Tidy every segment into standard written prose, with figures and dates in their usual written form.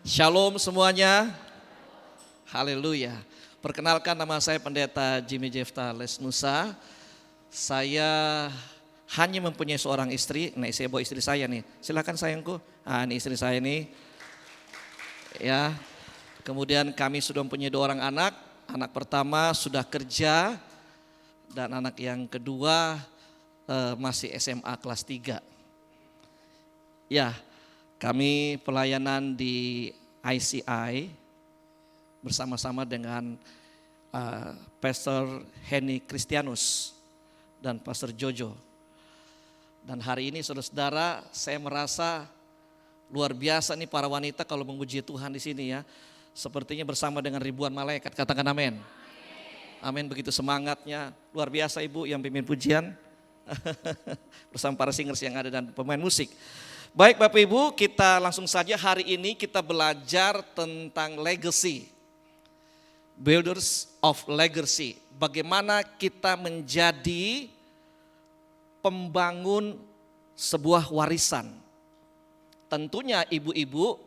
Shalom semuanya. Haleluya. Perkenalkan, nama saya Pendeta Jimmy Jefta Lesnusa. Saya hanya mempunyai seorang istri. Nah, saya bawa istri saya nih. Silakan sayangku. Ini istri saya nih. Ya. Kemudian kami sudah mempunyai 2 orang anak. Anak pertama sudah kerja dan anak yang kedua masih SMA kelas 3. Ya. Kami pelayanan di ICI bersama-sama dengan Pastor Henny Christianus dan Pastor Jojo. Dan hari ini saudara-saudara, saya merasa luar biasa nih para wanita kalau memuji Tuhan di sini ya. Sepertinya bersama dengan ribuan malaikat, katakan amin. Amin, begitu semangatnya, luar biasa Ibu yang pimpin pujian bersama para singers yang ada dan pemain musik. Baik Bapak Ibu, kita langsung saja hari ini kita belajar tentang legacy. Builders of legacy. Bagaimana kita menjadi pembangun sebuah warisan. Tentunya ibu-ibu,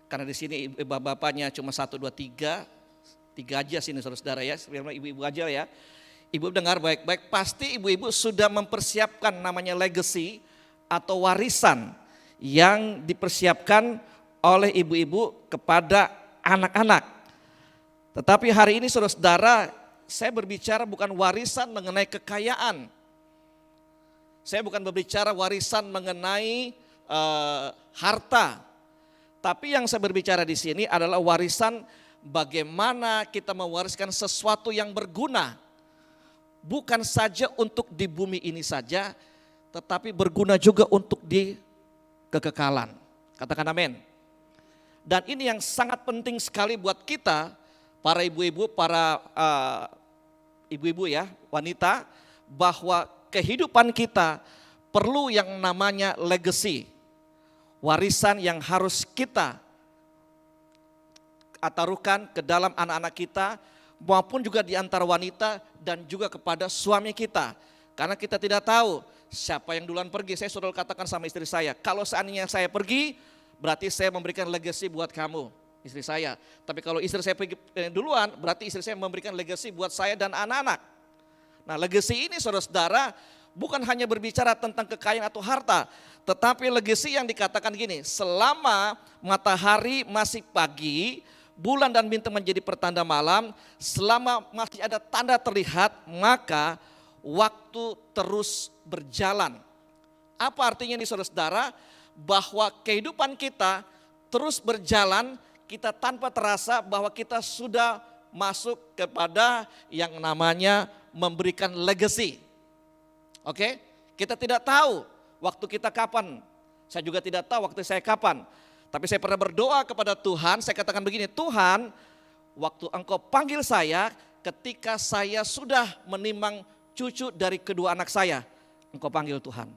karena di sini bapak-bapaknya cuma 1, 2, 3 aja sini saudara-saudara ya, sebenarnya ibu-ibu aja ya. Ibu dengar baik-baik, pasti ibu-ibu sudah mempersiapkan namanya legacy atau warisan yang dipersiapkan oleh ibu-ibu kepada anak-anak. Tetapi hari ini saudara-saudara, saya berbicara bukan warisan mengenai kekayaan. Saya bukan berbicara warisan mengenai harta. Tapi yang saya berbicara di sini adalah warisan bagaimana kita mewariskan sesuatu yang berguna. Bukan saja untuk di bumi ini saja, tetapi berguna juga untuk di kekekalan. Katakan amin. Dan ini yang sangat penting sekali buat kita, para ibu-ibu, para ibu-ibu ya, wanita, bahwa kehidupan kita perlu yang namanya legacy. Warisan yang harus kita taruhkan ke dalam anak-anak kita, maupun juga di antara wanita dan juga kepada suami kita. Karena kita tidak tahu siapa yang duluan pergi. Saya sudah katakan sama istri saya, kalau seandainya saya pergi, berarti saya memberikan legacy buat kamu, istri saya. Tapi kalau istri saya pergi duluan, berarti istri saya memberikan legacy buat saya dan anak-anak. Nah, legacy ini saudara-saudara bukan hanya berbicara tentang kekayaan atau harta, tetapi legacy yang dikatakan gini, selama matahari masih pagi, bulan dan bintang menjadi pertanda malam, selama masih ada tanda terlihat, maka waktu terus berjalan. Apa artinya ini saudara-saudara? Bahwa kehidupan kita terus berjalan, kita tanpa terasa bahwa kita sudah masuk kepada yang namanya memberikan legacy. Oke? Kita tidak tahu waktu kita kapan. Saya juga tidak tahu waktu saya kapan. Tapi saya pernah berdoa kepada Tuhan, saya katakan begini, Tuhan, waktu Engkau panggil saya ketika saya sudah menimang cucu dari kedua anak saya, Engkau panggil Tuhan.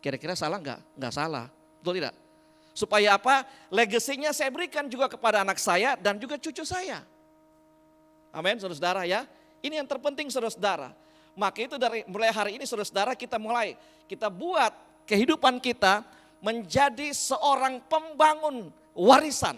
Kira-kira salah enggak? Enggak salah, betul tidak? Supaya apa? Legasinya saya berikan juga kepada anak saya dan juga cucu saya. Amin, saudara-saudara ya. Ini yang terpenting saudara-saudara. Maka itu dari mulai hari ini saudara-saudara kita buat kehidupan kita menjadi seorang pembangun warisan.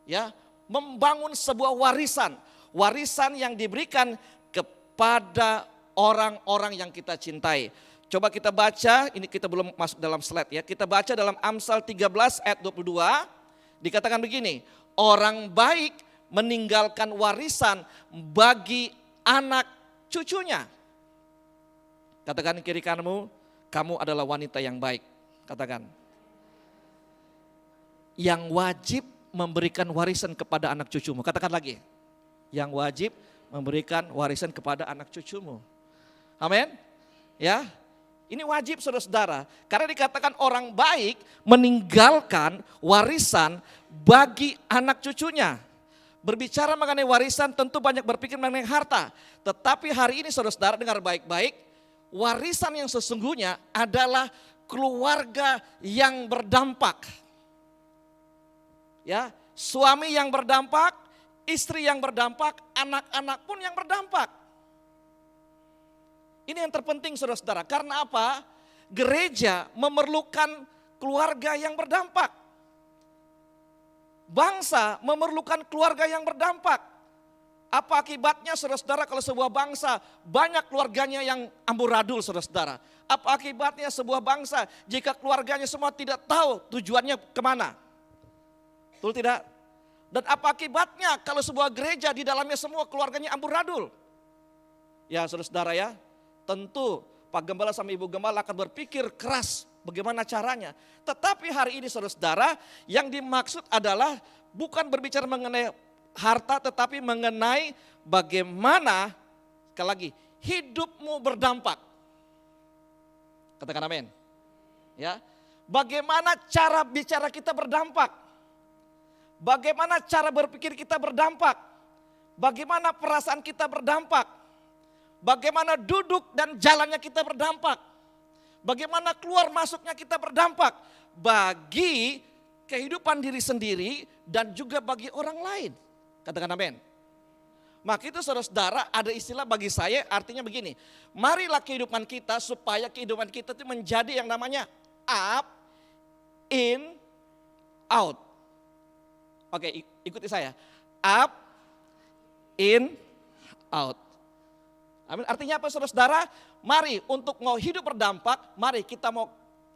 Ya, membangun sebuah warisan. Warisan yang diberikan kepada orang-orang yang kita cintai. Coba kita baca, ini kita belum masuk dalam slide ya. Kita baca dalam Amsal 13 ayat 22, dikatakan begini, orang baik meninggalkan warisan bagi anak cucunya. Katakan kiri kananmu, kamu adalah wanita yang baik. Katakan. Yang wajib memberikan warisan kepada anak cucumu. Katakan lagi. Yang wajib memberikan warisan kepada anak cucumu. Amin. Ya. Ini wajib saudara-saudara. Karena dikatakan orang baik meninggalkan warisan bagi anak cucunya. Berbicara mengenai warisan tentu banyak berpikir mengenai harta. Tetapi hari ini saudara-saudara dengar baik-baik. Warisan yang sesungguhnya adalah keluarga yang berdampak. Ya, suami yang berdampak, istri yang berdampak, anak-anak pun yang berdampak. Ini yang terpenting saudara-saudara. Karena apa? Gereja memerlukan keluarga yang berdampak. bangsa memerlukan keluarga yang berdampak. Apa akibatnya saudara-saudara kalau sebuah bangsa banyak keluarganya yang amburadul saudara-saudara? Apa akibatnya sebuah bangsa jika keluarganya semua tidak tahu tujuannya kemana? Betul tidak? Dan apa akibatnya kalau sebuah gereja di dalamnya semua keluarganya amburadul? Ya saudara-saudara ya, tentu Pak Gembala sama Ibu Gembala akan berpikir keras bagaimana caranya. Tetapi hari ini saudara-saudara yang dimaksud adalah bukan berbicara mengenai harta tetapi mengenai bagaimana, sekali lagi, hidupmu berdampak. Katakan amin. Ya. Bagaimana cara bicara kita berdampak? Bagaimana cara berpikir kita berdampak? Bagaimana perasaan kita berdampak? Bagaimana duduk dan jalannya kita berdampak? Bagaimana keluar masuknya kita berdampak? Bagi kehidupan diri sendiri dan juga bagi orang lain. Katakan amin. Maka itu saudara-saudara ada istilah bagi saya artinya begini. Marilah kehidupan kita supaya kehidupan kita itu menjadi yang namanya up, in, out. Oke, ikuti saya. Up, in, out. Amin. Artinya apa saudara-saudara? Mari untuk mau hidup berdampak, mari kita mau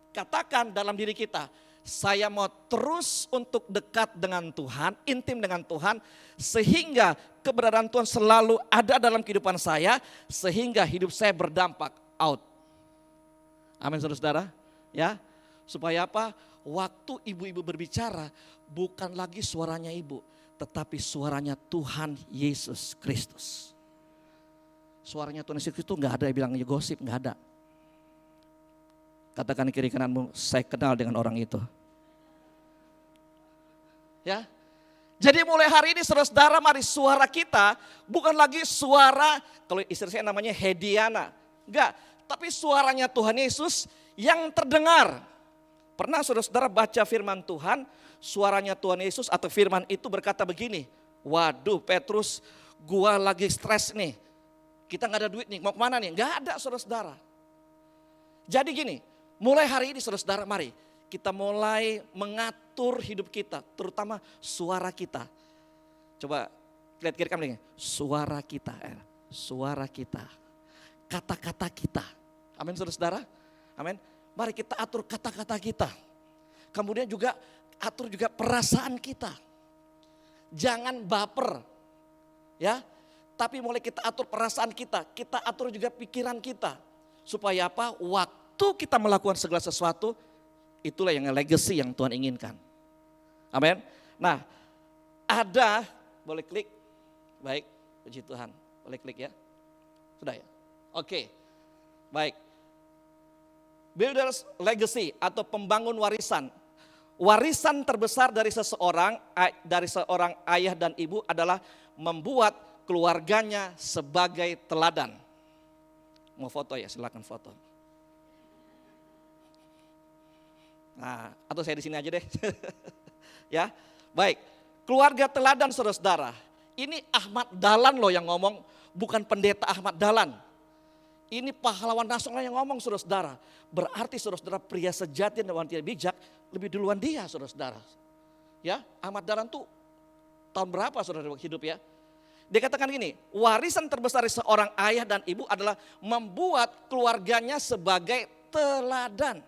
katakan dalam diri kita. Saya mau terus untuk dekat dengan Tuhan, intim dengan Tuhan, sehingga keberadaan Tuhan selalu ada dalam kehidupan saya, sehingga hidup saya berdampak out. Amin saudara-saudara. Ya, supaya apa? Waktu ibu-ibu berbicara, bukan lagi suaranya ibu, tetapi suaranya Tuhan Yesus Kristus. Suaranya Tuhan Yesus Kristus nggak ada yang bilang gosip, nggak ada. Katakan kiri kananmu, saya kenal dengan orang itu. Ya, jadi mulai hari ini saudara-saudara mari suara kita bukan lagi suara, kalau istri saya namanya Hediana. Enggak, tapi suaranya Tuhan Yesus yang terdengar. Pernah saudara-saudara baca firman Tuhan, suaranya Tuhan Yesus atau firman itu berkata begini, waduh Petrus gua lagi stres nih, kita gak ada duit nih, mau kemana nih? Gak ada saudara-saudara. Jadi gini, mulai hari ini saudara-saudara mari kita mulai mengatur hidup kita, terutama suara kita. Coba lihat kiri kanan, suara kita, suara kita, kata-kata kita. Amin saudara-saudara, amin. Mari kita atur kata-kata kita. Kemudian juga atur juga perasaan kita. Jangan baper, ya. Tapi mulai kita atur perasaan kita atur juga pikiran kita. Supaya apa? Waktu kita melakukan segala sesuatu, itulah yang legacy yang Tuhan inginkan. Amin. Nah, ada, boleh klik. Baik, puji Tuhan. Boleh klik ya. Sudah ya? Oke. Baik. Builders legacy atau pembangun warisan. Warisan terbesar dari seorang ayah dan ibu adalah membuat keluarganya sebagai teladan. Mau foto ya, silakan foto. Nah, atau saya di sini aja deh. Ya, baik. Keluarga teladan saudara-saudara. Ini Ahmad Dahlan loh yang ngomong, bukan pendeta Ahmad Dahlan. Ini pahlawan nasional yang ngomong saudara-saudara. Berarti saudara-saudara pria sejati dan wanita bijak lebih duluan dia saudara-saudara. Ya, Ahmad Dahlan tuh tahun berapa saudara hidup ya? Dia katakan gini, warisan terbesar dari seorang ayah dan ibu adalah membuat keluarganya sebagai teladan.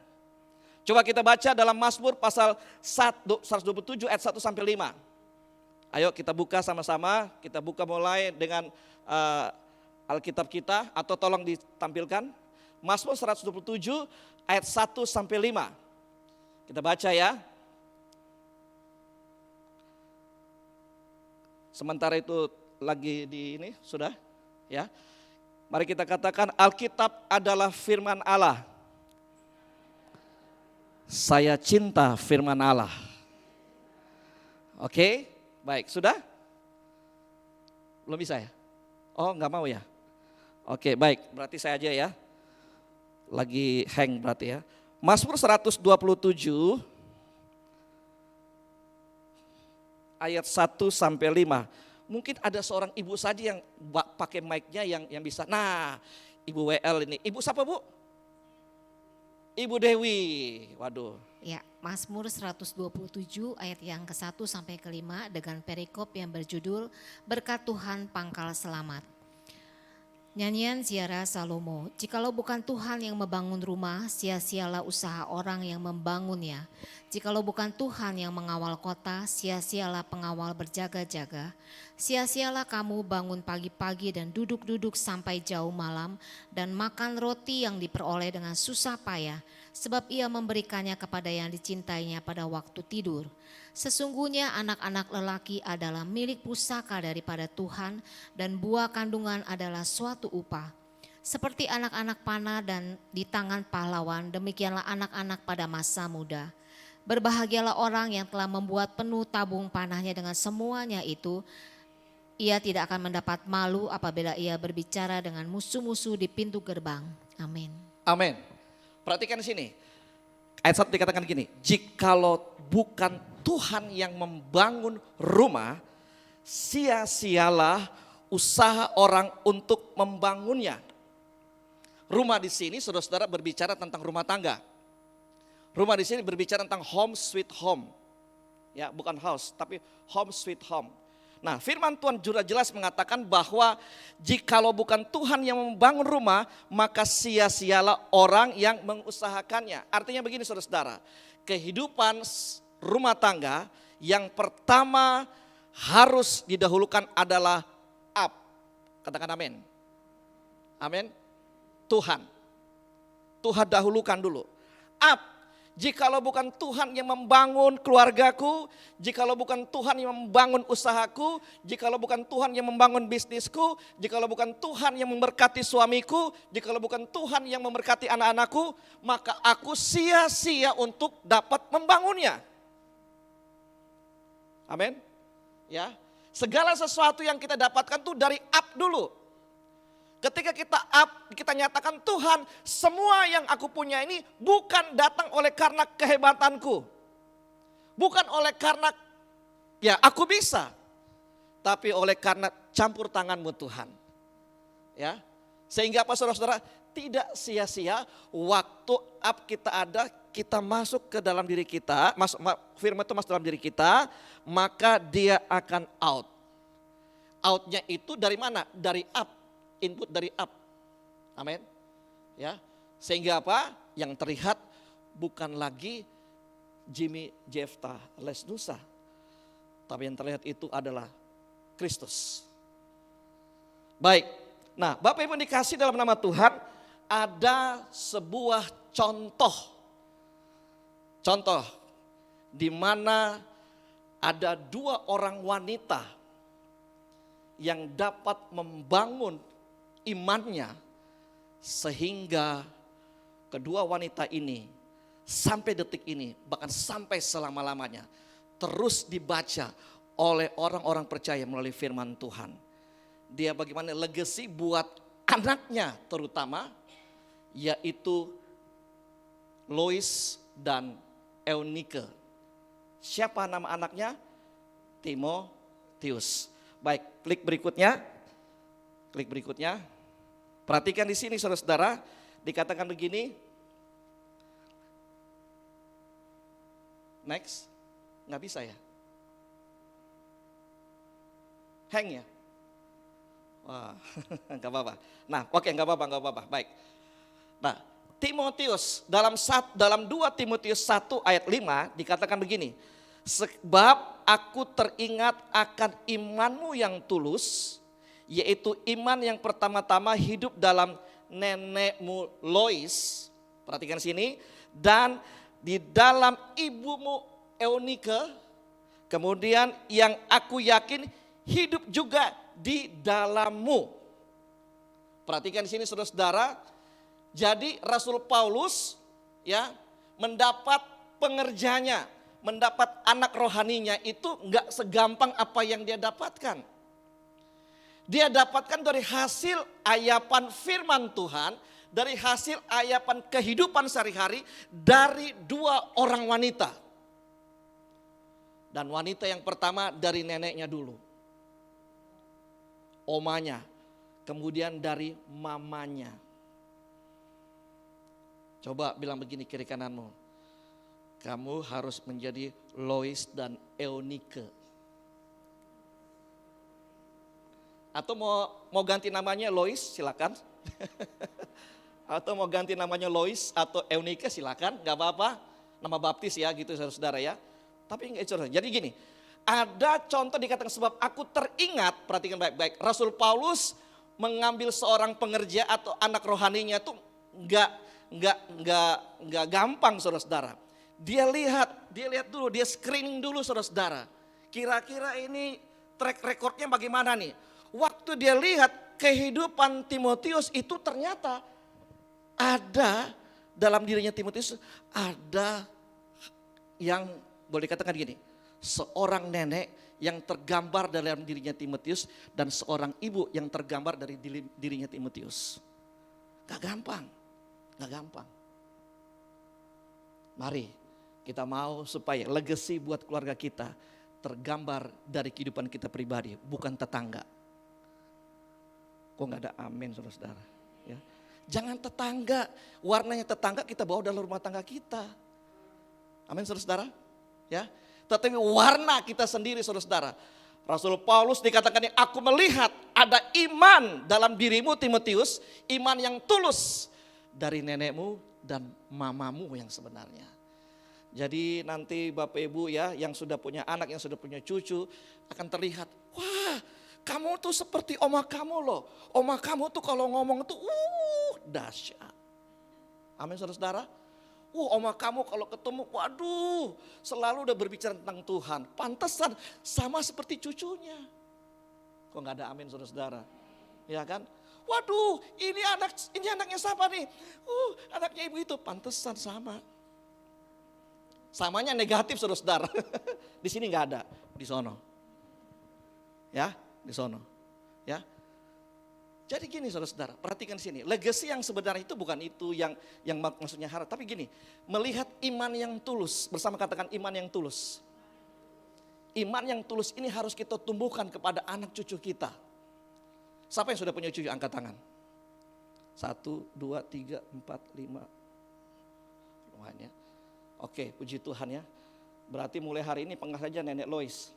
Coba kita baca dalam Mazmur pasal 127 ayat 1 sampai 5. Ayo kita buka sama-sama, kita buka mulai dengan Alkitab kita atau tolong ditampilkan. Mazmur 127 ayat 1 sampai 5. Kita baca ya. Sementara itu lagi di ini sudah ya. Mari kita katakan Alkitab adalah firman Allah. Saya cinta firman Allah. Oke, baik, sudah? Belum bisa ya? Oh, enggak mau ya? Oke, baik, berarti saya aja ya. Lagi hang berarti ya. Mazmur 127 ayat 1 sampai 5. Mungkin ada seorang ibu saja yang pakai mic-nya yang bisa. Nah, Ibu WL ini. Ibu siapa Bu? Ibu Dewi. Waduh, Ya, Mazmur 127 ayat yang ke-1 sampai ke-5 dengan perikop yang berjudul Berkat Tuhan Pangkal Selamat. Nyanyian Ziarah Salomo. Jikalau bukan Tuhan yang membangun rumah, sia-sialah usaha orang yang membangunnya. Jikalau bukan Tuhan yang mengawal kota, sia-sialah pengawal berjaga-jaga. Sia-sialah kamu bangun pagi-pagi dan duduk-duduk sampai jauh malam dan makan roti yang diperoleh dengan susah payah, sebab ia memberikannya kepada yang dicintainya pada waktu tidur. Sesungguhnya anak-anak lelaki adalah milik pusaka daripada Tuhan dan buah kandungan adalah suatu upah. Seperti anak-anak panah dan di tangan pahlawan, demikianlah anak-anak pada masa muda. Berbahagialah orang yang telah membuat penuh tabung panahnya dengan semuanya itu. Ia tidak akan mendapat malu apabila ia berbicara dengan musuh-musuh di pintu gerbang. Amin. Amin. Perhatikan di sini. Ayat 1 dikatakan gini, jikalau bukan Tuhan yang membangun rumah, sia-sialah usaha orang untuk membangunnya. Rumah di sini saudara-saudara berbicara tentang rumah tangga. Rumah di sini berbicara tentang home sweet home. Ya, bukan house, tapi home sweet home. Nah, firman Tuhan juga jelas mengatakan bahwa jikalau bukan Tuhan yang membangun rumah, maka sia-sialah orang yang mengusahakannya. Artinya begini saudara-saudara, kehidupan rumah tangga yang pertama harus didahulukan adalah up. Katakan amin. Amin. Tuhan. Tuhan dahulukan dulu. Up. Jikalau bukan Tuhan yang membangun keluargaku, jikalau bukan Tuhan yang membangun usahaku, jikalau bukan Tuhan yang membangun bisnisku, jikalau bukan Tuhan yang memberkati suamiku, jikalau bukan Tuhan yang memberkati anak-anakku, maka aku sia-sia untuk dapat membangunnya. Amin. Ya, segala sesuatu yang kita dapatkan tuh dari up dulu. Ketika kita up, kita nyatakan Tuhan, semua yang aku punya ini bukan datang oleh karena kehebatanku. Bukan oleh karena ya aku bisa. Tapi oleh karena campur tanganmu Tuhan. Ya, sehingga apa saudara-saudara, tidak sia-sia waktu up kita ada, kita masuk ke dalam diri kita, firman itu masuk dalam diri kita, maka dia akan out. Outnya itu dari mana? Dari up. Input dari up. Amin. Ya. Sehingga apa? Yang terlihat bukan lagi Jimmy Jefta Lesnusa. Tapi yang terlihat itu adalah Kristus. Baik. Nah, Bapak Ibu dikasih dalam nama Tuhan, ada sebuah contoh. Contoh di mana ada dua orang wanita yang dapat membangun imannya sehingga kedua wanita ini sampai detik ini, bahkan sampai selama-lamanya terus dibaca oleh orang-orang percaya melalui firman Tuhan. Dia bagaimana legacy buat anaknya terutama, yaitu Lois dan Eunike. Siapa nama anaknya? Timotius. Baik, klik berikutnya. Klik berikutnya. Perhatikan di sini saudara-saudara, dikatakan begini. Next. Nggak bisa ya? Hang ya? Wah, nggak apa-apa. Nah, oke, nggak apa-apa. Baik. Nah, Timotius dalam 2 Timotius 1 ayat 5 dikatakan begini. Sebab aku teringat akan imanmu yang tulus, yaitu iman yang pertama-tama hidup dalam nenekmu Lois, perhatikan sini, dan di dalam ibumu Eunike, kemudian yang aku yakin hidup juga di dalammu. Perhatikan di sini saudara-saudara, jadi Rasul Paulus ya mendapat pengerjanya, mendapat anak rohaninya itu enggak segampang apa yang dia dapatkan. Dia dapatkan dari hasil ayapan firman Tuhan, dari hasil ayapan kehidupan sehari-hari dari dua orang wanita. Dan wanita yang pertama dari neneknya dulu, omanya, kemudian dari mamanya. Coba bilang begini kiri kananmu, Kamu harus menjadi Lois dan Eunike. Atau mau ganti namanya Lois, silakan. Atau mau ganti namanya Lois atau Eunike, silakan, nggak apa-apa. Nama baptis ya gitu saudara ya. Tapi enggak, saudara. Jadi gini, ada contoh dikatakan sebab aku teringat, perhatikan baik-baik. Rasul Paulus mengambil seorang pengerja atau anak rohaninya itu nggak gampang saudara-saudara. Dia lihat dulu, dia screening dulu saudara-saudara. Kira-kira ini track recordnya bagaimana nih? Waktu dia lihat kehidupan Timotius itu ternyata ada dalam dirinya Timotius, ada yang boleh dikatakan gini, seorang nenek yang tergambar dalam dirinya Timotius dan seorang ibu yang tergambar dari dirinya Timotius. Gak gampang. Mari kita mau supaya legacy buat keluarga kita tergambar dari kehidupan kita pribadi, bukan tetangga. Kok gak ada amin saudara-saudara? Ya. Jangan tetangga, warnanya tetangga kita bawa dalam rumah tangga kita. Amin saudara-saudara. Ya. Tetapi warna kita sendiri saudara-saudara. Rasul Paulus dikatakan, aku melihat ada iman dalam dirimu Timotius, iman yang tulus dari nenekmu dan mamamu yang sebenarnya. Jadi nanti Bapak Ibu ya yang sudah punya anak, yang sudah punya cucu akan terlihat, wah kamu tuh seperti oma kamu loh. Oma kamu tuh kalau ngomong tuh dahsyat. Amin saudara-saudara. Oma kamu kalau ketemu, waduh selalu udah berbicara tentang Tuhan. Pantesan sama seperti cucunya. Kok gak ada amin saudara-saudara? Ya kan? Waduh ini anaknya siapa nih? Anaknya ibu itu, pantesan sama. Samanya negatif saudara-saudara. Di sini nggak ada, di sono. Ya, di sono. Ya. Jadi gini saudara-saudara, perhatikan di sini. Legacy yang sebenarnya itu bukan itu yang maksudnya harap, tapi gini, melihat iman yang tulus, bersama katakan iman yang tulus. Iman yang tulus ini harus kita tumbuhkan kepada anak cucu kita. Siapa yang sudah punya cucu angkat tangan? 1, 2, 3, 4, 5. Lumayan ya. Oke, puji Tuhan ya. Berarti mulai hari ini panggil saja Nenek Lois.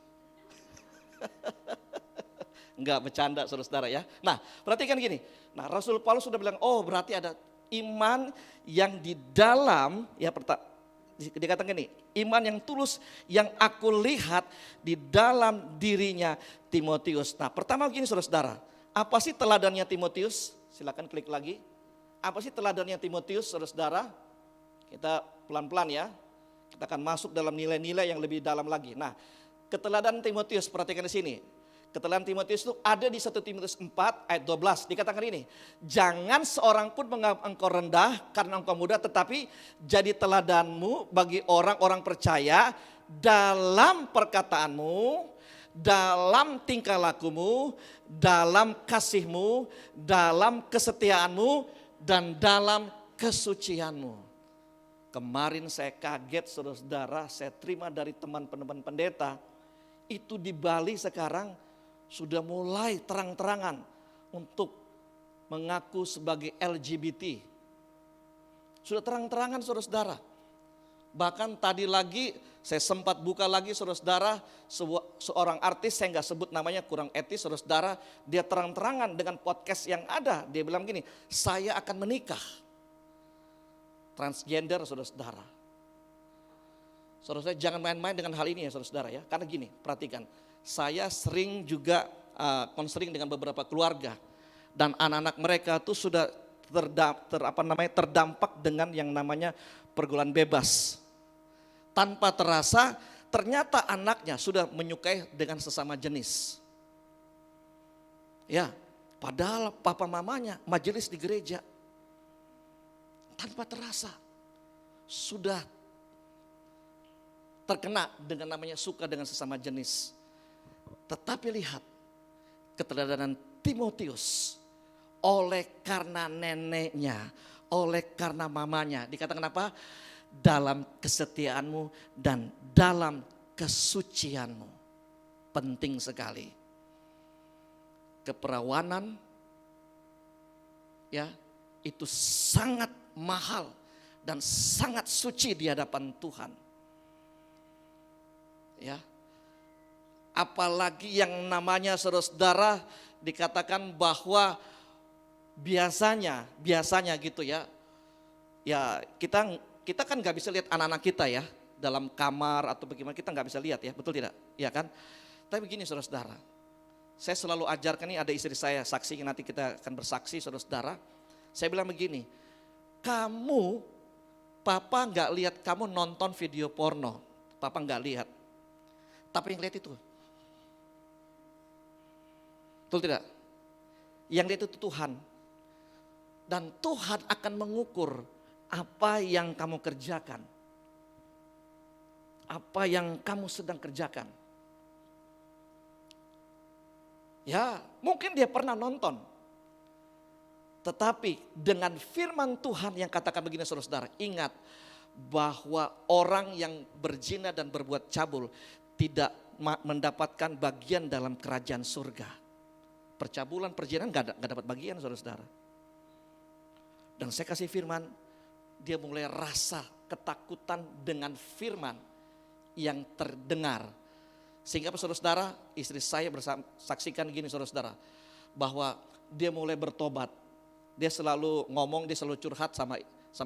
Enggak bercanda saudara-saudara ya. Nah perhatikan gini. Nah Rasul Paulus sudah bilang, berarti ada iman yang di dalam, ya dikatakan gini, iman yang tulus yang aku lihat di dalam dirinya Timotius. Nah pertama gini saudara-saudara, apa sih teladannya Timotius? Silakan klik lagi. Apa sih teladannya Timotius saudara-saudara? Kita pelan-pelan ya, kita akan masuk dalam nilai-nilai yang lebih dalam lagi. Nah, keteladanan Timotius, perhatikan di sini. Keteladanan Timotius itu ada di 1 Timotius 4 ayat 12. Dikatakan ini, jangan seorang pun menganggap engkau rendah karena engkau muda, tetapi jadi teladanmu bagi orang-orang percaya dalam perkataanmu, dalam tingkah lakumu, dalam kasihmu, dalam kesetiaanmu, dan dalam kesucianmu. Kemarin saya kaget saudara-saudara, saya terima dari teman-teman pendeta, itu di Bali sekarang sudah mulai terang-terangan untuk mengaku sebagai LGBT. Sudah terang-terangan saudara-saudara. Bahkan tadi lagi saya sempat buka lagi saudara-saudara, seorang artis, saya nggak sebut namanya, kurang etis saudara-saudara, dia terang-terangan dengan podcast yang ada, dia bilang gini, saya akan menikah. Transgender saudara-saudara. Saudara-saudara jangan main-main dengan hal ini ya saudara-saudara ya. Karena gini, perhatikan. Saya sering juga konseling dengan beberapa keluarga. Dan anak-anak mereka tuh sudah terdampak dengan yang namanya pergaulan bebas. Tanpa terasa ternyata anaknya sudah menyukai dengan sesama jenis. Ya, padahal papa mamanya majelis di gereja. Tanpa terasa sudah terkena dengan namanya suka dengan sesama jenis. Tetapi lihat keteladanan Timotius, oleh karena neneknya, oleh karena mamanya, dikatakan apa? Dalam kesetiaanmu dan dalam kesucianmu. Penting sekali. Keperawanan ya, itu sangat mahal dan sangat suci di hadapan Tuhan. Ya. Apalagi yang namanya saudara-saudara dikatakan bahwa biasanya gitu ya. Ya kita kan nggak bisa lihat anak-anak kita ya dalam kamar atau bagaimana, kita nggak bisa lihat ya, betul tidak? Ya kan? Tapi begini saudara-saudara, saya selalu ajarkan, ini ada istri saya saksi, nanti kita akan bersaksi saudara-saudara. Saya bilang begini, papa nggak lihat kamu nonton video porno, papa nggak lihat. Tapi yang lihat itu, betul tidak? Yang lihat itu Tuhan. Dan Tuhan akan mengukur apa yang kamu kerjakan. Apa yang kamu sedang kerjakan. Ya, mungkin dia pernah nonton. Tetapi dengan firman Tuhan yang katakan begini saudara-saudara, ingat bahwa orang yang berzina dan berbuat cabul tidak mendapatkan bagian dalam kerajaan surga. Percabulan, perzinahan gak dapat bagian saudara-saudara. Dan saya kasih firman, dia mulai rasa ketakutan dengan firman yang terdengar. Sehingga saudara-saudara, istri saya saksikan gini saudara-saudara, bahwa dia mulai bertobat. Dia selalu ngomong, dia selalu curhat sama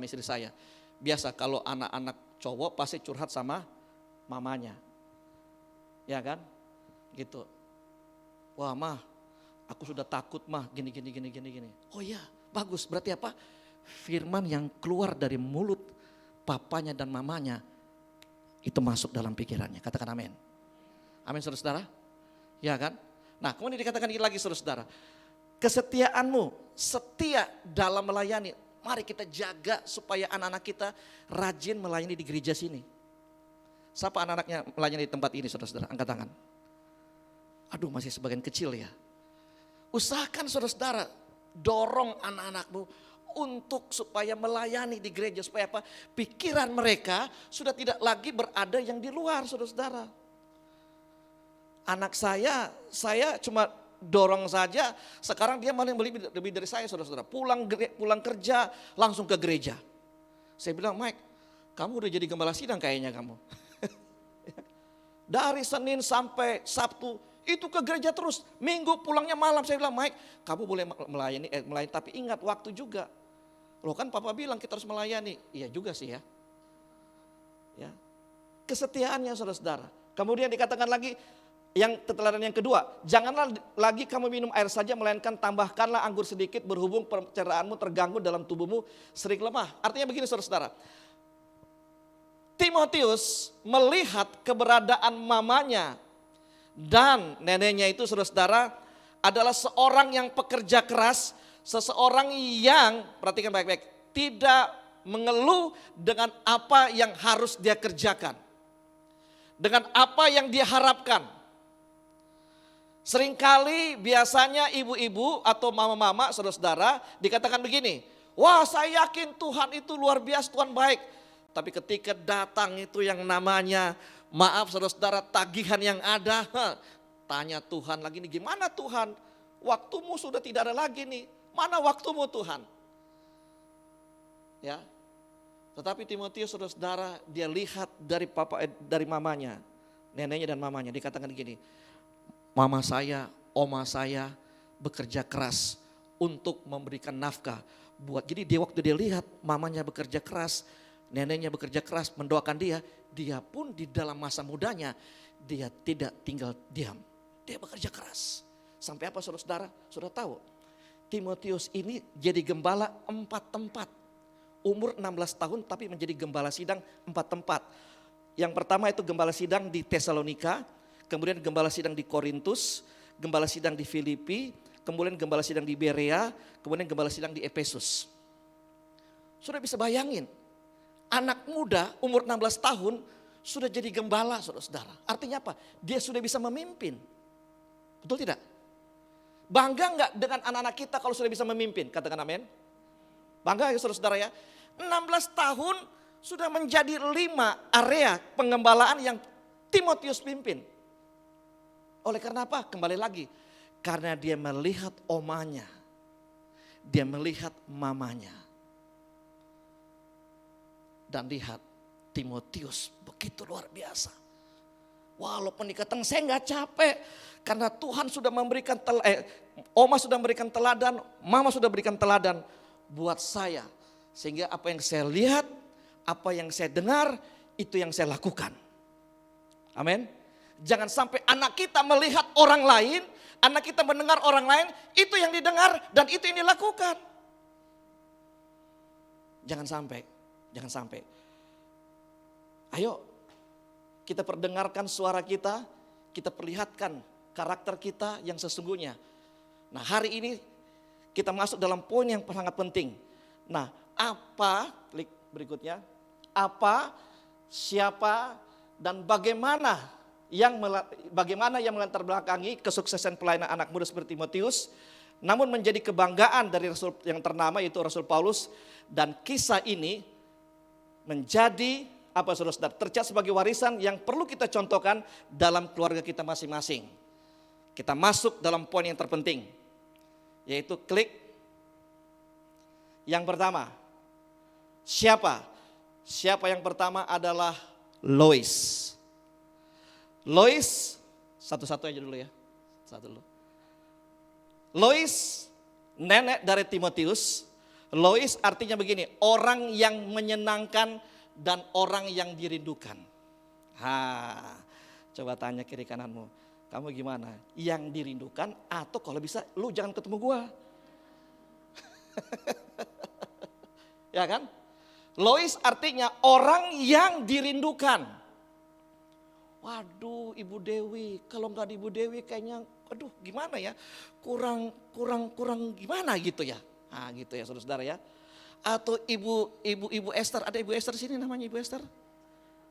istri saya. Biasa kalau anak-anak cowok pasti curhat sama mamanya. Ya kan? Gitu. Wah mah, aku sudah takut mah, gini. Oh iya, bagus. Berarti apa? Firman yang keluar dari mulut papanya dan mamanya itu masuk dalam pikirannya. Katakan amin. Amin saudara-saudara. Ya kan? Nah kemudian dikatakan lagi saudara-saudara. Kesetiaanmu setia dalam melayani. Mari kita jaga supaya anak-anak kita rajin melayani di gereja sini. Siapa anak-anaknya melayani di tempat ini saudara-saudara? Angkat tangan. Aduh masih sebagian kecil ya. Usahakan saudara-saudara dorong anak-anakmu untuk supaya melayani di gereja. Supaya apa? Pikiran mereka sudah tidak lagi berada yang di luar saudara-saudara. Anak saya cuma dorong saja, sekarang dia malah lebih dari saya saudara-saudara. Pulang kerja langsung ke gereja. Saya bilang, Mike, kamu udah jadi gembala sidang kayaknya kamu. Dari Senin sampai Sabtu itu ke gereja terus. Minggu pulangnya malam. Saya bilang, Mike, kamu boleh melayani tapi ingat waktu juga. Loh kan papa bilang kita harus melayani. Iya juga sih ya. Ya. Kesetiaannya saudara-saudara. Kemudian dikatakan lagi, yang teladan yang kedua, janganlah lagi kamu minum air saja, melainkan tambahkanlah anggur sedikit, berhubung pencerahanmu terganggu dalam tubuhmu sering lemah. Artinya begini saudara-saudara, Timotius melihat keberadaan mamanya dan neneknya itu saudara-saudara adalah seorang yang pekerja keras, seseorang yang, perhatikan baik-baik, tidak mengeluh dengan apa yang harus dia kerjakan, dengan apa yang dia harapkan. Seringkali biasanya ibu-ibu atau mama-mama saudara-saudara dikatakan begini, wah saya yakin Tuhan itu luar biasa, Tuhan baik. Tapi ketika datang itu yang namanya, maaf saudara-saudara, tagihan yang ada, tanya Tuhan lagi nih, gimana Tuhan? Waktumu sudah tidak ada lagi nih, mana waktumu Tuhan? Ya, tetapi Timotius saudara-saudara, dia lihat dari mamanya, neneknya dan mamanya, dikatakan gini, mama saya, oma saya bekerja keras untuk memberikan nafkah buat. Jadi waktu dia lihat mamanya bekerja keras, neneknya bekerja keras mendoakan dia pun di dalam masa mudanya dia tidak tinggal diam. Dia bekerja keras. Sampai apa saudara-saudara? Sudah tahu. Timotius ini jadi gembala 4 tempat. Umur 16 tahun tapi menjadi gembala sidang 4 tempat. Yang pertama itu gembala sidang di Tesalonika. Kemudian gembala sidang di Korintus, gembala sidang di Filipi, kemudian gembala sidang di Berea, kemudian gembala sidang di Efesus. Sudah bisa bayangin, anak muda umur 16 tahun sudah jadi gembala saudara-saudara. Artinya apa? Dia sudah bisa memimpin. Betul tidak? Bangga enggak dengan anak-anak kita kalau sudah bisa memimpin? Katakan amin. Bangga ya saudara-saudara ya. 16 tahun sudah menjadi 5 area pengembalaan yang Timotius pimpin. Oleh karena apa? Kembali lagi. Karena dia melihat omanya. Dia melihat mamanya. Dan lihat Timotius begitu luar biasa. Walaupun dikatakan saya nggak capek, karena Tuhan sudah memberikan Oma sudah memberikan teladan, Mama sudah berikan teladan buat saya. Sehingga apa yang saya lihat, apa yang saya dengar, itu yang saya lakukan. Amin. Jangan sampai anak kita melihat orang lain, anak kita mendengar orang lain, itu yang didengar dan itu yang dilakukan. Jangan sampai, jangan sampai. Ayo kita perdengarkan suara kita perlihatkan karakter kita yang sesungguhnya. Nah, hari ini kita masuk dalam poin yang sangat penting. Nah, apa, klik berikutnya, apa, siapa, dan bagaimana yang melatar belakangi kesuksesan pelayanan anak muda seperti Timotius, namun menjadi kebanggaan dari Rasul yang ternama yaitu Rasul Paulus, dan kisah ini menjadi saudara, tercatat sebagai warisan yang perlu kita contohkan dalam keluarga kita masing-masing. Kita masuk dalam poin yang terpenting, yaitu klik yang pertama. Siapa? Siapa yang pertama adalah Lois. Lois, satu-satu aja dulu ya. Satu dulu. Lois, nenek dari Timotius. Lois artinya begini, orang yang menyenangkan dan orang yang dirindukan. Coba tanya kiri kananmu, kamu gimana? Yang dirindukan atau kalau bisa lu jangan ketemu gua. Ya kan? Lois artinya orang yang dirindukan. Waduh, Ibu Dewi, kalau nggak di Ibu Dewi kayaknya, aduh gimana ya? Kurang gimana gitu ya? Gitu ya saudara-saudara ya. Atau Ibu Esther, ada Ibu Esther di sini namanya Ibu Esther?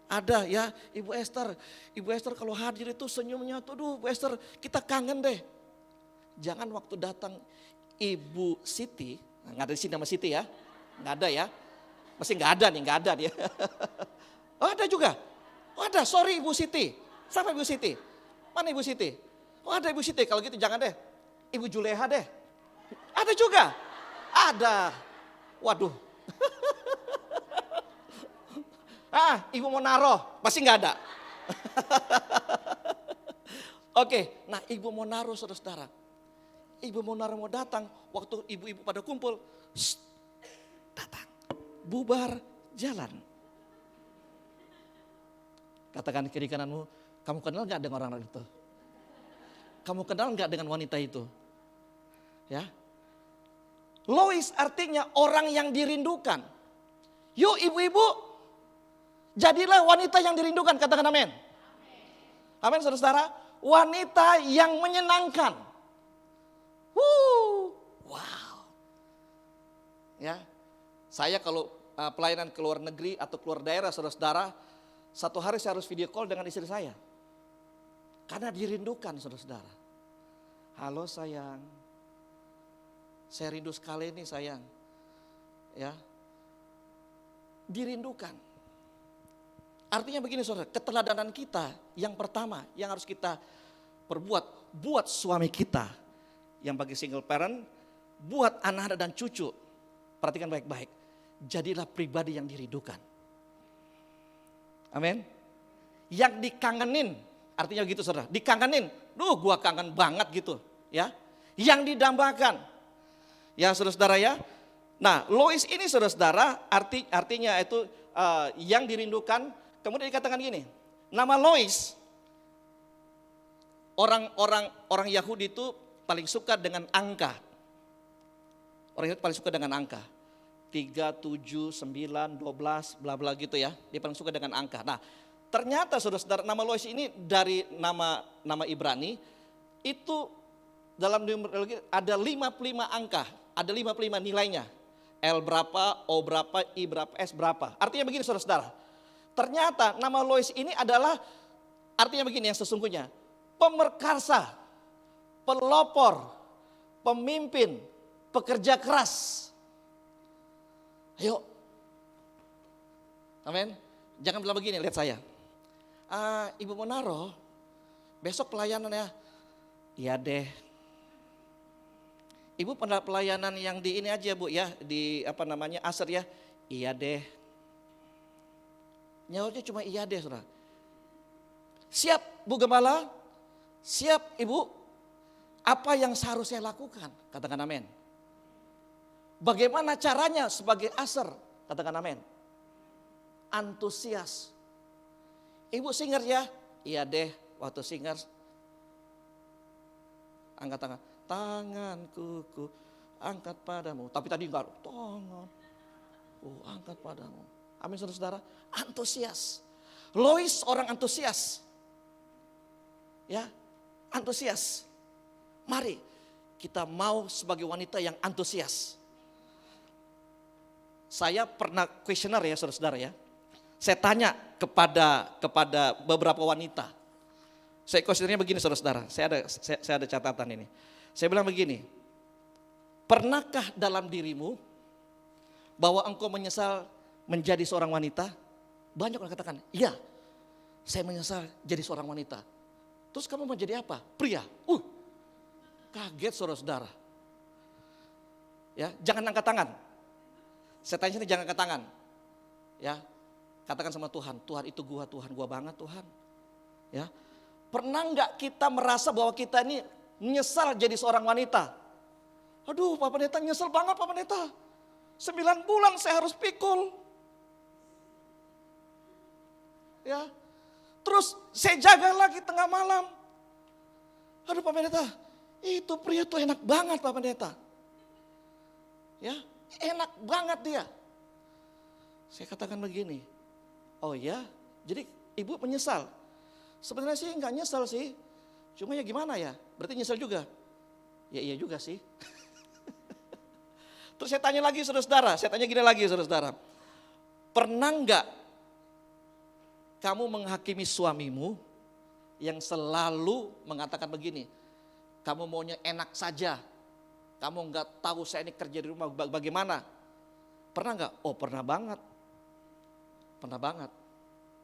Ada ya, Ibu Esther. Ibu Esther kalau hadir itu senyumnya tuh, Bu Esther, kita kangen deh. Jangan waktu datang Ibu Siti, nggak ada di sini nama Siti ya, nggak ada ya, masih nggak ada dia. Oh ada juga, oh ada, sorry Ibu Siti, siapa Ibu Siti? Mana Ibu Siti? Oh ada Ibu Siti, kalau gitu jangan deh, Ibu Juleha deh. Ada juga, ada, waduh. Ibu Monaro, pasti nggak ada. Oke, nah Ibu Monaro saudara-saudara. Ibu Monaro mau datang, waktu ibu-ibu pada kumpul, datang, bubar, jalan. Katakan kiri kananmu, kamu kenal nggak dengan orang itu? Kamu kenal nggak dengan wanita itu? Ya, Lois artinya orang yang dirindukan. Yuk ibu-ibu, jadilah wanita yang dirindukan, katakan amin. Amin saudara-saudara, wanita yang menyenangkan. Wow. Ya, saya kalau pelayanan ke luar negeri atau keluar daerah saudara-saudara, satu hari saya harus video call dengan istri saya. Karena dirindukan saudara-saudara. Halo sayang, saya rindu sekali nih sayang. Ya, dirindukan. Artinya begini saudara, keteladanan kita yang pertama yang harus kita perbuat buat suami kita. Yang bagi single parent, buat anak-anak dan cucu. Perhatikan baik-baik, jadilah pribadi yang dirindukan. Amin. Yang dikangenin, artinya gitu saudara, dikangenin. Gua kangen banget gitu ya. Yang didambakan. Ya saudara-saudara ya. Nah Lois ini saudara-saudara artinya itu yang dirindukan. Kemudian dikatakan gini, nama Lois, orang Yahudi itu paling suka dengan angka. Orang Yahudi paling suka dengan angka. 3, 7, 9, 12, bla bla gitu ya. Dia paling suka dengan angka. Nah ternyata saudara-saudara nama Lois ini dari nama Ibrani, itu dalam numerologi ada 55 angka. Ada 55 nilainya. L berapa, O berapa, I berapa, S berapa. Artinya begini saudara-saudara. Ternyata nama Lois ini adalah artinya begini yang sesungguhnya. Pemerkasa, pelopor, pemimpin, pekerja keras. Ayo. Amin. Jangan bilang begini, lihat saya. Ibu Monaro, besok pelayanan ya. Iya deh. Ibu pada pelayanan yang di ini aja Bu ya, di Asr ya. Iya deh. Nyawanya cuma iya deh saudara. Siap, Bu Gembala? Siap Ibu? Apa yang seharusnya saya lakukan? Katakan amin. Bagaimana caranya sebagai aser? Katakan amin. Antusias. Ibu singer ya? Iya deh, waktu singer angkat tangan. Tanganku ku angkat padamu. Tapi tadi enggak, tangan angkat padamu. Amin saudara-saudara. Antusias. Lois orang antusias. Ya, antusias. Mari kita mau sebagai wanita yang antusias. Saya pernah kuesioner ya saudara-saudara ya. Saya tanya kepada beberapa wanita. Saya kuesionernya begini saudara-saudara. Saya ada catatan ini. Saya bilang begini. Pernahkah dalam dirimu bahwa engkau menyesal menjadi seorang wanita? Banyak orang katakan, iya, saya menyesal jadi seorang wanita. Terus kamu mau jadi apa? Pria. Kaget saudara-saudara. Ya, jangan angkat tangan. Saya tanya sini jangan angkat tangan. Ya, katakan sama Tuhan, Tuhan itu Tuhan gua banget Tuhan. Ya, pernah nggak kita merasa bahwa kita ini menyesal jadi seorang wanita? Aduh, Pak Pendeta nyesel banget Pak Pendeta. 9 bulan saya harus pikul. Ya, terus saya jaga lagi tengah malam. Aduh Pak Pendeta, itu pria tuh enak banget Pak Pendeta. Ya, enak banget dia. Saya katakan begini, oh ya, jadi ibu menyesal. Sebenarnya sih nggak nyesal sih, cuma ya gimana ya, berarti nyesal juga. Ya iya juga sih. Terus saya tanya lagi saudara-saudara, saya tanya gini lagi saudara-saudara. Pernah nggak kamu menghakimi suamimu yang selalu mengatakan begini, kamu maunya enak saja, kamu nggak tahu saya ini kerja di rumah bagaimana? Pernah nggak? Oh pernah banget,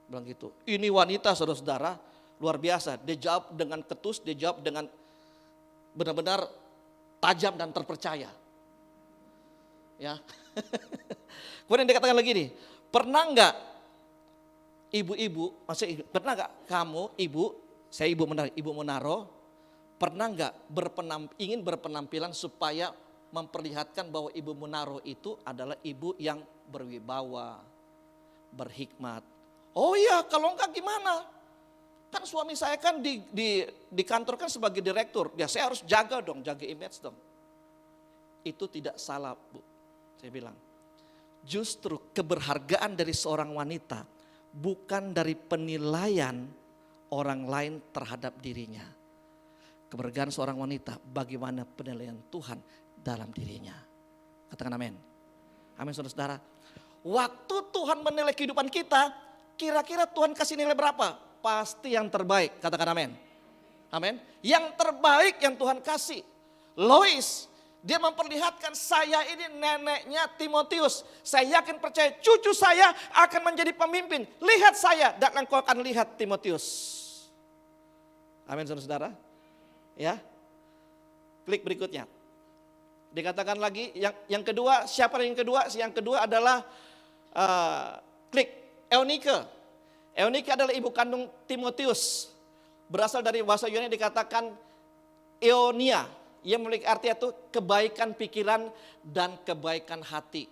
bilang gitu. Ini wanita saudara-saudara luar biasa, dia jawab dengan ketus, dia jawab dengan benar-benar tajam dan terpercaya. Ya, kemudian dia katakan lagi nih, pernah nggak ibu-ibu, maksudnya pernah nggak kamu ibu, saya ibu Munaro, pernah nggak ingin berpenampilan supaya memperlihatkan bahwa ibu Munaro itu adalah ibu yang berwibawa, berhikmat. Oh iya, kalau enggak gimana? Kan suami saya kan di kantor kan sebagai direktur, ya saya harus jaga image dong. Itu tidak salah Bu, saya bilang. Justru keberhargaan dari seorang wanita bukan dari penilaian orang lain terhadap dirinya. Keberhargaan seorang wanita bagaimana penilaian Tuhan dalam dirinya. Katakan amin. Amin saudara-saudara. Waktu Tuhan menilai kehidupan kita, kira-kira Tuhan kasih nilai berapa? Pasti yang terbaik. Katakan amin. Amin. Yang terbaik yang Tuhan kasih. Lois, dia memperlihatkan saya ini neneknya Timotius. Saya yakin percaya cucu saya akan menjadi pemimpin. Lihat saya dan engkau akan lihat Timotius. Amin saudara-saudara. Ya. Klik berikutnya. Dikatakan lagi yang kedua, siapa yang kedua? Yang kedua adalah klik Eunike. Eunike adalah ibu kandung Timotius. Berasal dari bahasa Yunani dikatakan Eonia. Ia memiliki arti itu kebaikan pikiran dan kebaikan hati.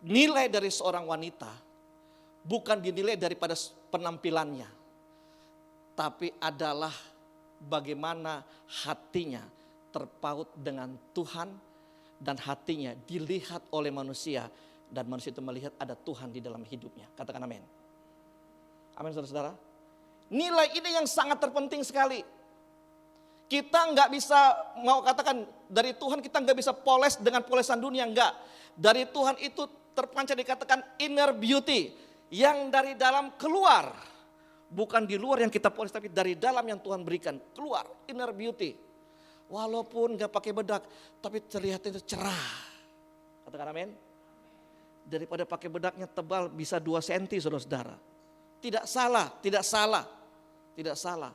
Nilai dari seorang wanita bukan dinilai daripada penampilannya, tapi adalah bagaimana hatinya terpaut dengan Tuhan dan hatinya dilihat oleh manusia dan manusia itu melihat ada Tuhan di dalam hidupnya. Katakan amin. Amin saudara-saudara. Nilai ini yang sangat terpenting sekali. Kita nggak bisa mau katakan dari Tuhan kita nggak bisa poles dengan polesan dunia, enggak. Dari Tuhan itu terpancar dikatakan inner beauty yang dari dalam keluar, bukan di luar yang kita poles tapi dari dalam yang Tuhan berikan keluar inner beauty. Walaupun nggak pakai bedak tapi terlihat itu cerah. Katakan amin. Daripada pakai bedaknya tebal bisa 2 cm saudara-saudara. Tidak salah, tidak salah, tidak salah.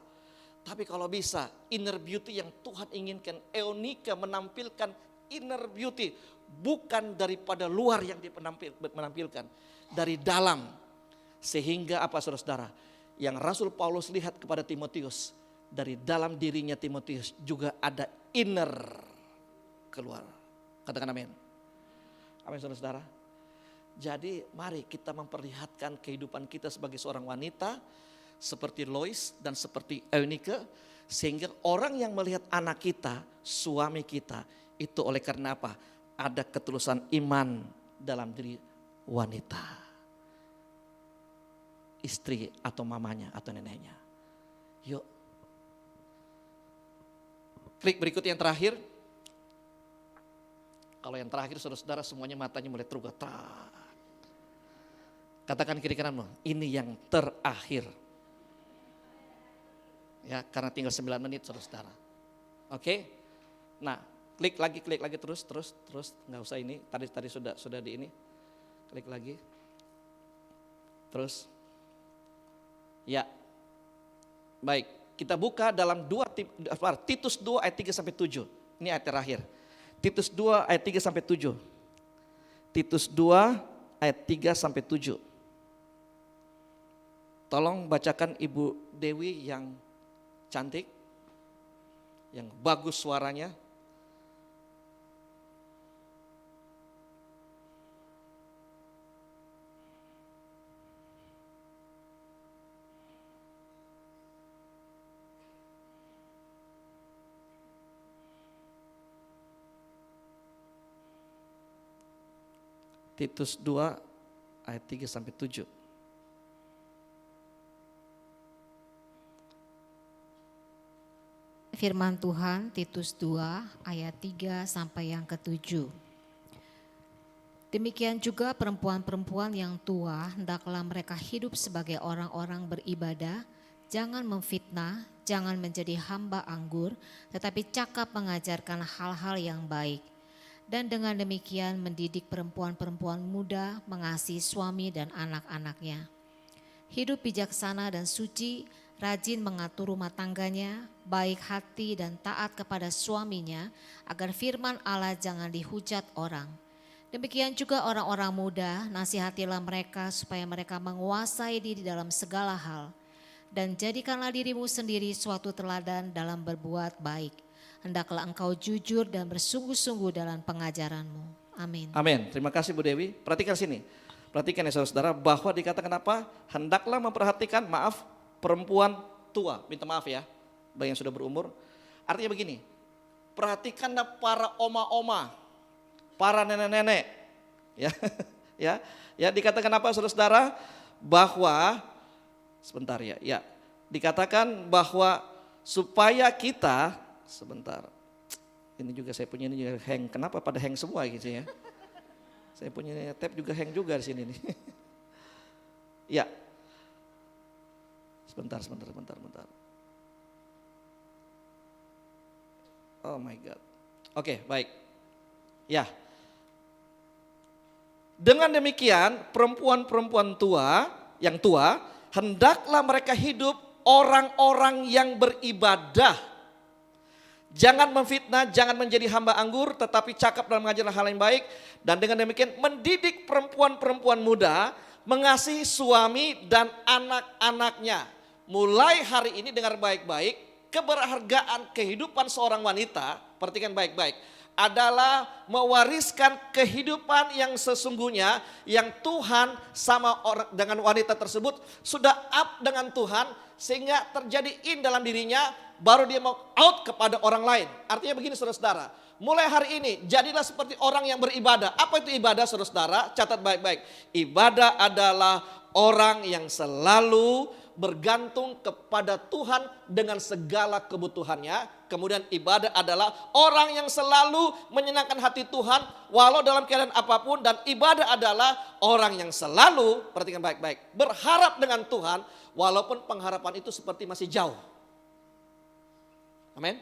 Tapi kalau bisa inner beauty yang Tuhan inginkan, Eunike menampilkan inner beauty bukan daripada luar yang dia menampilkan, dari dalam. Sehingga apa saudara-saudara? yang Rasul Paulus lihat kepada Timotius, dari dalam dirinya Timotius juga ada inner keluar. Katakan amin. Amin saudara-saudara. Jadi mari kita memperlihatkan kehidupan kita sebagai seorang wanita seperti Lois dan seperti Eunike, sehingga orang yang melihat anak kita, suami kita, itu oleh karena apa? Ada ketulusan iman dalam diri wanita, istri atau mamanya atau neneknya. Yuk. Klik berikut yang terakhir. Kalau yang terakhir saudara-saudara semuanya matanya mulai terbuka. Katakan kiri kananmu, ini yang terakhir. Ya, karena tinggal 9 menit saudara-saudara. Oke. Nah, klik lagi terus, nggak usah ini. Tadi sudah di ini. Klik lagi. Terus. Ya. Baik, kita buka dalam Titus 2 ayat 3 sampai 7. Ini ayat terakhir. Titus 2 ayat 3 sampai 7. Titus 2 ayat 3 sampai 7. Tolong bacakan Ibu Dewi yang cantik, yang bagus suaranya. Titus 2 ayat 3 sampai 7. Firman Tuhan Titus 2 ayat 3 sampai yang ke-7. Demikian juga perempuan-perempuan yang tua hendaklah mereka hidup sebagai orang-orang beribadah, jangan memfitnah, jangan menjadi hamba anggur, tetapi cakap mengajarkan hal-hal yang baik. Dan dengan demikian mendidik perempuan-perempuan muda mengasihi suami dan anak-anaknya. Hidup bijaksana dan suci, rajin mengatur rumah tangganya, baik hati dan taat kepada suaminya, agar firman Allah jangan dihujat orang. Demikian juga orang-orang muda, nasihatilah mereka supaya mereka menguasai diri dalam segala hal. Dan jadikanlah dirimu sendiri suatu teladan dalam berbuat baik. Hendaklah engkau jujur dan bersungguh-sungguh dalam pengajaranmu. Amin. Amin. Terima kasih Bu Dewi. Perhatikan sini. Perhatikan ya saudara-saudara bahwa dikatakan apa? Hendaklah memperhatikan, perempuan tua. Minta maaf ya bagi yang sudah berumur. Artinya begini. Perhatikanlah para oma-oma, para nenek-nenek. Ya. Ya, dikatakan apa saudara-saudara? Bahwa sebentar ya. Ya. Dikatakan bahwa supaya kita sebentar. Ini juga saya punya ini juga hang. Kenapa pada hang semua gitu ya? Saya punya tab juga hang juga di sini nih. Ya. Sebentar. Oh my God. Oke, baik. Ya. Dengan demikian, perempuan-perempuan yang tua, hendaklah mereka hidup orang-orang yang beribadah. Jangan memfitnah, jangan menjadi hamba anggur, tetapi cakap dalam mengajarkan hal yang baik. Dan dengan demikian mendidik perempuan-perempuan muda mengasihi suami dan anak-anaknya. Mulai hari ini dengar baik-baik, keberhargaan kehidupan seorang wanita, perhatikan baik-baik, adalah mewariskan kehidupan yang sesungguhnya yang Tuhan sama orang dengan wanita tersebut sudah up dengan Tuhan sehingga terjadi in dalam dirinya. Baru dia mau out kepada orang lain. Artinya begini saudara-saudara. Mulai hari ini jadilah seperti orang yang beribadah. Apa itu ibadah saudara-saudara? Catat baik-baik. Ibadah adalah orang yang selalu bergantung kepada Tuhan dengan segala kebutuhannya. Kemudian ibadah adalah orang yang selalu menyenangkan hati Tuhan walau dalam keadaan apapun. Dan ibadah adalah orang yang selalu, perhatikan baik-baik, berharap dengan Tuhan walaupun pengharapan itu seperti masih jauh. Amin.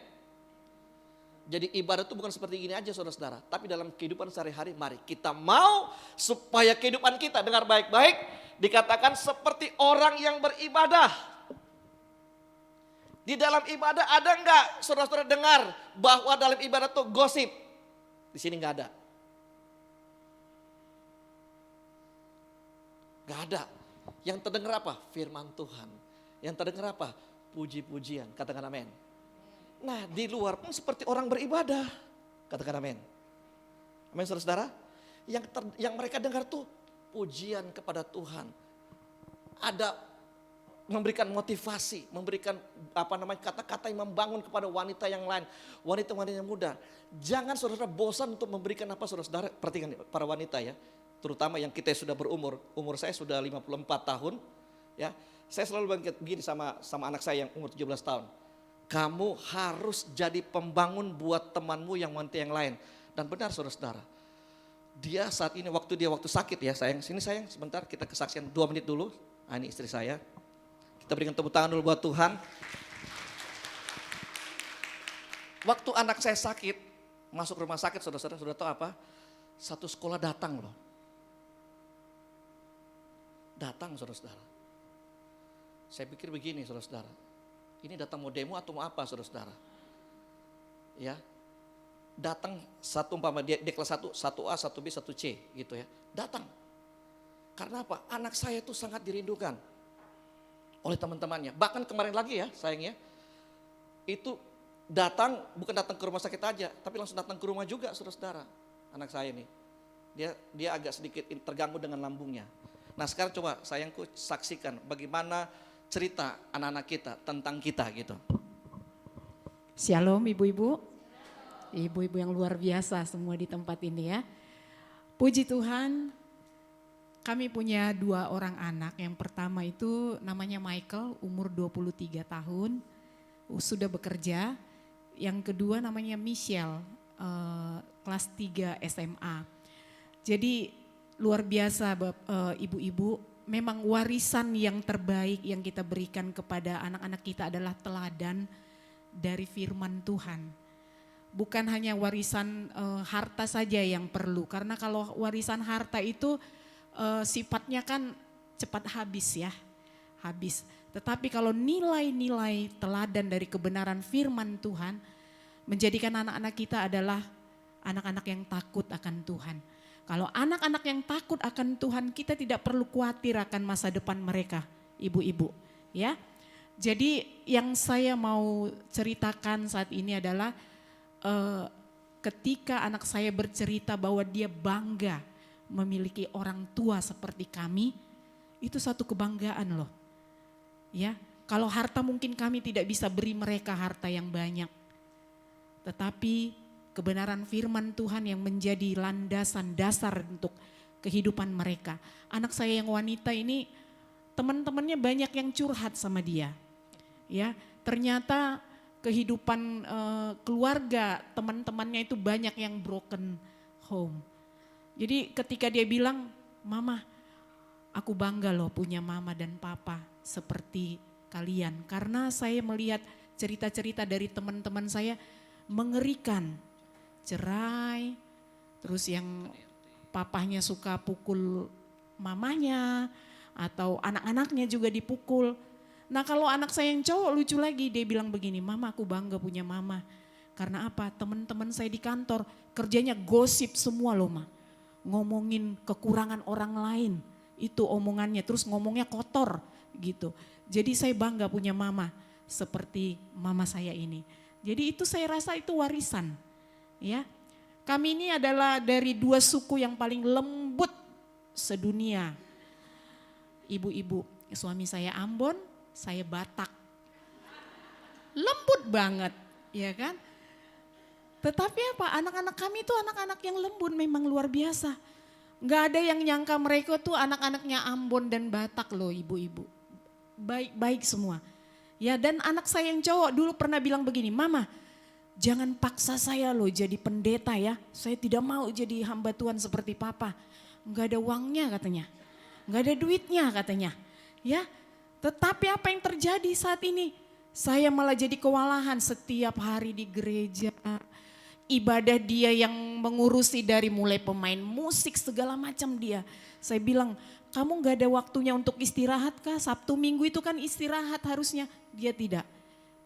Jadi ibadah itu bukan seperti gini aja saudara-saudara. Tapi dalam kehidupan sehari-hari mari kita mau supaya kehidupan kita, dengar baik-baik, dikatakan seperti orang yang beribadah. Di dalam ibadah ada enggak saudara-saudara dengar bahwa dalam ibadah itu gosip? Di sini enggak ada. Enggak ada. Yang terdengar apa? Firman Tuhan. Yang terdengar apa? Puji-pujian, katakan amin. Nah di luar pun seperti orang beribadah, katakan amin. Amin saudara-saudara. Yang mereka dengar tuh pujian kepada Tuhan. Ada memberikan motivasi, memberikan kata-kata yang membangun kepada wanita yang lain, wanita-wanita yang muda. Jangan saudara bosan untuk memberikan apa saudara, perhatikan para wanita ya, terutama yang kita sudah berumur, umur saya sudah 54 tahun, ya. Saya selalu begini sama anak saya yang umur 17 tahun. Kamu harus jadi pembangun buat temanmu yang wanita yang lain. Dan benar saudara-saudara, dia saat ini waktu sakit ya sayang, sini sayang sebentar kita kesaksian 2 menit dulu. Nah, ini istri saya. Kita berikan tepuk tangan dulu buat Tuhan. Waktu anak saya sakit, masuk rumah sakit saudara-saudara, sudah tahu apa? Satu sekolah datang loh. Datang saudara-saudara. Saya pikir begini saudara-saudara. Ini datang mau demo atau mau apa saudara-saudara? Ya. Datang satu umpama dia kelas 1, 1A, 1B, 1C gitu ya. Datang. Karena apa? Anak saya itu sangat dirindukan oleh teman-temannya. Bahkan kemarin lagi ya sayangnya, itu datang, bukan datang ke rumah sakit aja, tapi langsung datang ke rumah juga saudara-saudara. Anak saya nih, dia agak sedikit terganggu dengan lambungnya. Nah sekarang coba sayangku saksikan bagaimana cerita anak-anak kita tentang kita gitu. Shalom ibu-ibu, ibu-ibu yang luar biasa semua di tempat ini ya. Puji Tuhan, kami punya 2 orang anak. Yang pertama itu namanya Michael, umur 23 tahun, sudah bekerja. Yang kedua namanya Michelle, kelas 3 SMA. Jadi luar biasa ibu-ibu, memang warisan yang terbaik yang kita berikan kepada anak-anak kita adalah teladan dari firman Tuhan. Bukan hanya warisan harta saja yang perlu, karena kalau warisan harta itu sifatnya kan cepat habis ya, habis. Tetapi kalau nilai-nilai teladan dari kebenaran firman Tuhan menjadikan anak-anak kita adalah anak-anak yang takut akan Tuhan. Kalau anak-anak yang takut akan Tuhan, kita tidak perlu khawatir akan masa depan mereka, ibu-ibu, ya. Jadi yang saya mau ceritakan saat ini adalah ketika anak saya bercerita bahwa dia bangga memiliki orang tua seperti kami, itu satu kebanggaan loh. Ya, kalau harta mungkin kami tidak bisa beri mereka harta yang banyak. Tetapi kebenaran firman Tuhan yang menjadi landasan dasar untuk kehidupan mereka. Anak saya yang wanita ini teman-temannya banyak yang curhat sama dia. Ya, ternyata kehidupan keluarga teman-temannya itu banyak yang broken home. Jadi ketika dia bilang, "Mama, aku bangga loh punya mama dan papa seperti kalian." Karena saya melihat cerita-cerita dari teman-teman saya mengerikan. Cerai, terus yang papahnya suka pukul mamanya, atau anak-anaknya juga dipukul. Nah kalau anak saya yang cowok lucu lagi, dia bilang begini, "Mama, aku bangga punya mama." Karena apa? Teman-teman saya di kantor kerjanya gosip semua loh Ma. Ngomongin kekurangan orang lain, itu omongannya, terus ngomongnya kotor gitu. Jadi saya bangga punya mama seperti mama saya ini. Jadi itu saya rasa itu warisan. Ya, kami ini adalah dari 2 suku yang paling lembut sedunia. Ibu-ibu, suami saya Ambon, saya Batak. Lembut banget, ya kan? Tetapi apa, anak-anak kami itu anak-anak yang lembut memang luar biasa. Gak ada yang nyangka mereka tuh anak-anaknya Ambon dan Batak loh ibu-ibu. Baik-baik semua. Ya, dan anak saya yang cowok dulu pernah bilang begini, "Mama, jangan paksa saya loh jadi pendeta ya. Saya tidak mau jadi hamba Tuhan seperti papa." Gak ada uangnya katanya. Gak ada duitnya katanya. Ya, tetapi apa yang terjadi saat ini? Saya malah jadi kewalahan setiap hari di gereja. Ibadah dia yang mengurusi dari mulai pemain musik segala macam dia. Saya bilang, "Kamu gak ada waktunya untuk istirahat kah? Sabtu Minggu itu kan istirahat harusnya." Dia tidak.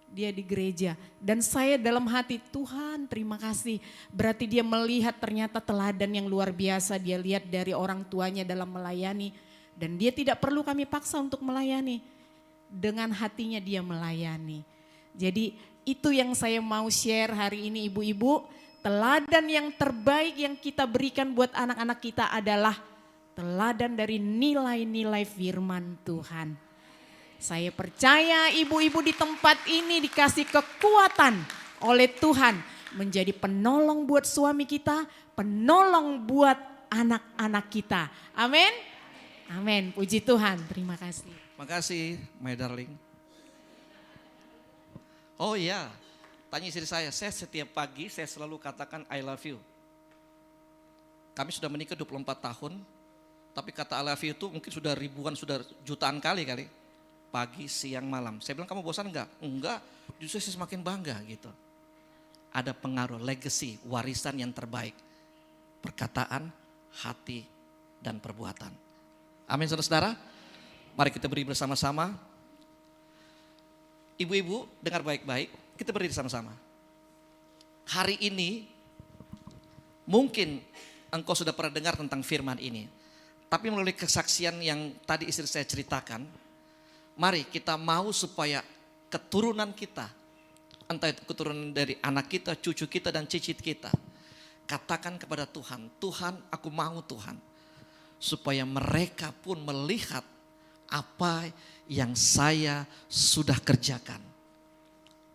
Dia di gereja. Dan saya dalam hati, Tuhan terima kasih. Berarti dia melihat ternyata teladan yang luar biasa. Dia lihat dari orang tuanya dalam melayani. Dan dia tidak perlu kami paksa untuk melayani. dengan hatinya dia melayani. Jadi itu yang saya mau share hari ini ibu-ibu. Teladan yang terbaik yang kita berikan buat anak-anak kita adalah teladan dari nilai-nilai firman Tuhan. Saya percaya ibu-ibu di tempat ini dikasih kekuatan oleh Tuhan menjadi penolong buat suami kita, penolong buat anak-anak kita. Amin. Amin. Puji Tuhan. Terima kasih. Makasih, my darling. Oh iya, tanya istri saya setiap pagi saya selalu katakan I love you. Kami sudah menikah 24 tahun, tapi kata I love you itu mungkin sudah ribuan, sudah jutaan kali. Pagi, siang, malam. Saya bilang kamu bosan enggak? Enggak, justru saya semakin bangga gitu. Ada pengaruh, legacy, warisan yang terbaik. Perkataan, hati, dan perbuatan. Amin saudara-saudara. Mari kita beri bersama-sama. Ibu-ibu dengar baik-baik, kita berdiri sama-sama. Hari ini mungkin engkau sudah pernah dengar tentang firman ini. Tapi melalui kesaksian yang tadi istri saya ceritakan, mari kita mau supaya keturunan kita, entah itu keturunan dari anak kita, cucu kita dan cicit kita, katakan kepada Tuhan, Tuhan aku mau Tuhan. Supaya mereka pun melihat apa yang saya sudah kerjakan.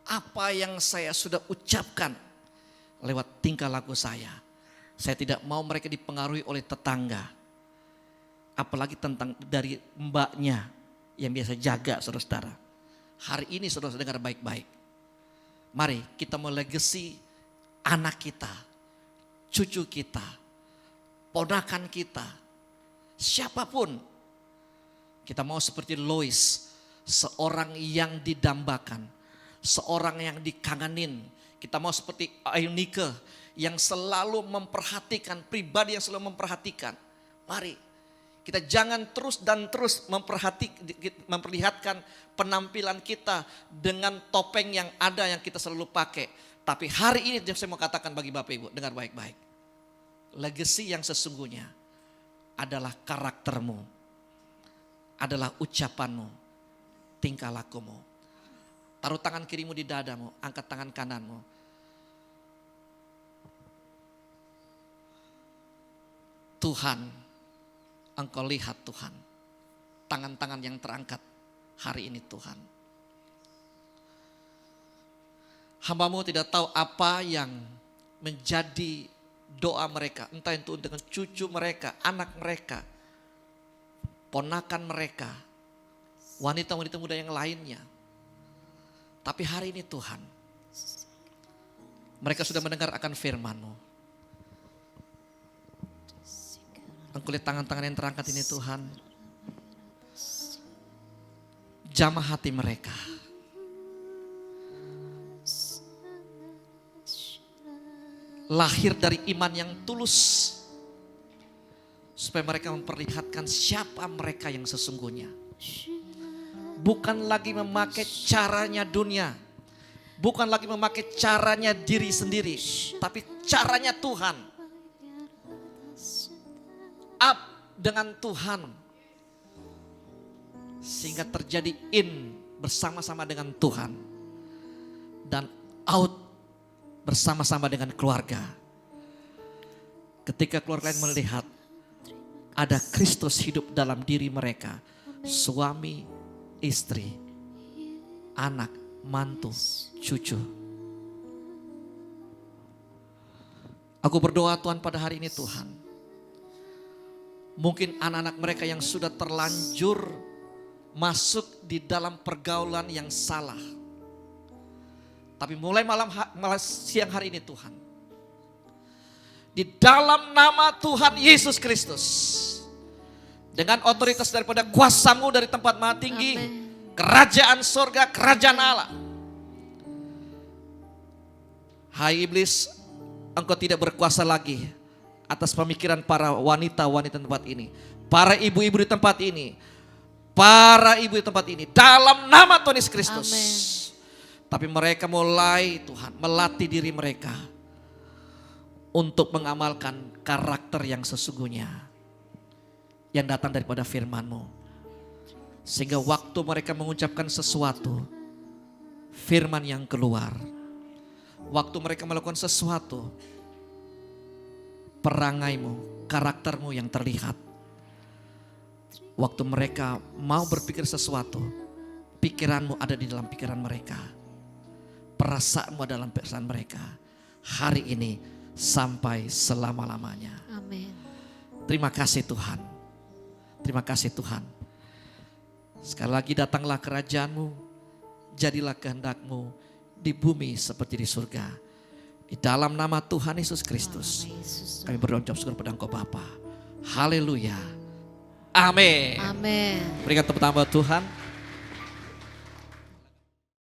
Apa yang saya sudah ucapkan lewat tingkah laku saya. Saya tidak mau mereka dipengaruhi oleh tetangga. Apalagi tentang dari mbaknya yang biasa jaga saudara-saudara. Hari ini saudara dengar baik-baik. Mari kita mau legacy anak kita, cucu kita, ponakan kita, siapapun. Kita mau seperti Lois, seorang yang didambakan, seorang yang dikangenin. Kita mau seperti Eunike yang selalu memperhatikan, pribadi yang selalu memperhatikan. Mari kita jangan terus memperlihatkan penampilan kita dengan topeng yang ada yang kita selalu pakai. Tapi hari ini saya mau katakan bagi Bapak Ibu, dengar baik-baik. Legacy yang sesungguhnya adalah karaktermu. Adalah ucapanmu, tingkah lakumu. Taruh tangan kirimu di dadamu, angkat tangan kananmu. Tuhan, engkau lihat Tuhan, tangan-tangan yang terangkat hari ini Tuhan. Hamba-Mu tidak tahu apa yang menjadi doa mereka, entah itu dengan cucu mereka, anak mereka, ponakan mereka, wanita-wanita muda yang lainnya. Tapi hari ini Tuhan, mereka sudah mendengar akan firman-Mu. Engkau lihat tangan-tangan yang terangkat ini Tuhan. Jamah hati mereka. Lahir dari iman yang tulus. Supaya mereka memperlihatkan siapa mereka yang sesungguhnya. Bukan lagi memakai caranya dunia. Bukan lagi memakai caranya diri sendiri. Tapi caranya Tuhan. Up dengan Tuhan. Sehingga terjadi in bersama-sama dengan Tuhan. Dan out bersama-sama dengan keluarga. Ketika keluarga lain melihat ada Kristus hidup dalam diri mereka. Suami, istri, anak, mantu, cucu. Aku berdoa Tuhan pada hari ini Tuhan. Mungkin anak-anak mereka yang sudah terlanjur masuk di dalam pergaulan yang salah. Tapi mulai siang hari ini Tuhan. Di dalam nama Tuhan Yesus Kristus. Dengan otoritas daripada kuasa-Mu dari tempat maha tinggi. Amen. Kerajaan sorga, kerajaan Allah. Hai iblis, engkau tidak berkuasa lagi atas pemikiran para wanita-wanita tempat ini. Para ibu-ibu di tempat ini. Para ibu di tempat ini. Dalam nama Tuhan Yesus Kristus. Amen. Tapi mereka mulai Tuhan melatih diri mereka. Untuk mengamalkan karakter yang sesungguhnya. Yang datang daripada firman-Mu. Sehingga waktu mereka mengucapkan sesuatu, firman yang keluar. Waktu mereka melakukan sesuatu, perangaimu, karaktermu yang terlihat. Waktu mereka mau berpikir sesuatu, pikiranmu ada di dalam pikiran mereka. Perasaanmu ada dalam perasaan mereka. Hari ini sampai selama-lamanya. Amin. Terima kasih Tuhan. Terima kasih Tuhan. Sekali lagi datanglah kerajaan-Mu, jadilah kehendak-Mu di bumi seperti di surga. Di dalam nama Tuhan Yesus Kristus, Nama Yesus. kami berdoa ucap syukur pada Engkau Bapa. Haleluya. Amin. Amin. Berikan tepuk tangan buat Tuhan.